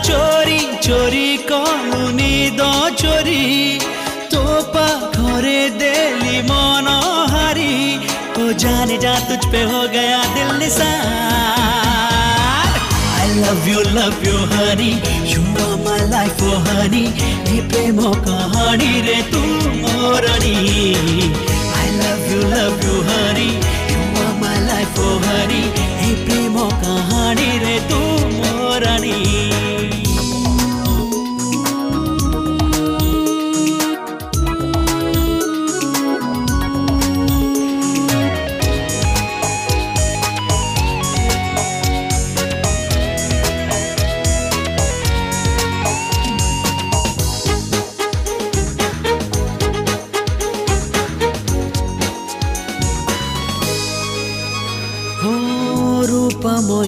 चोरी चोरी कलुनी दो चोरी तो पाखरे दिली मन हारी ओ जाने जा तुझ पे हो गया दिल Nisar I love you honey you are my life oh honey ये प्रेम कहानी रे तू मोरनी I love you honey you are my life oh honey ये प्रेम कहानी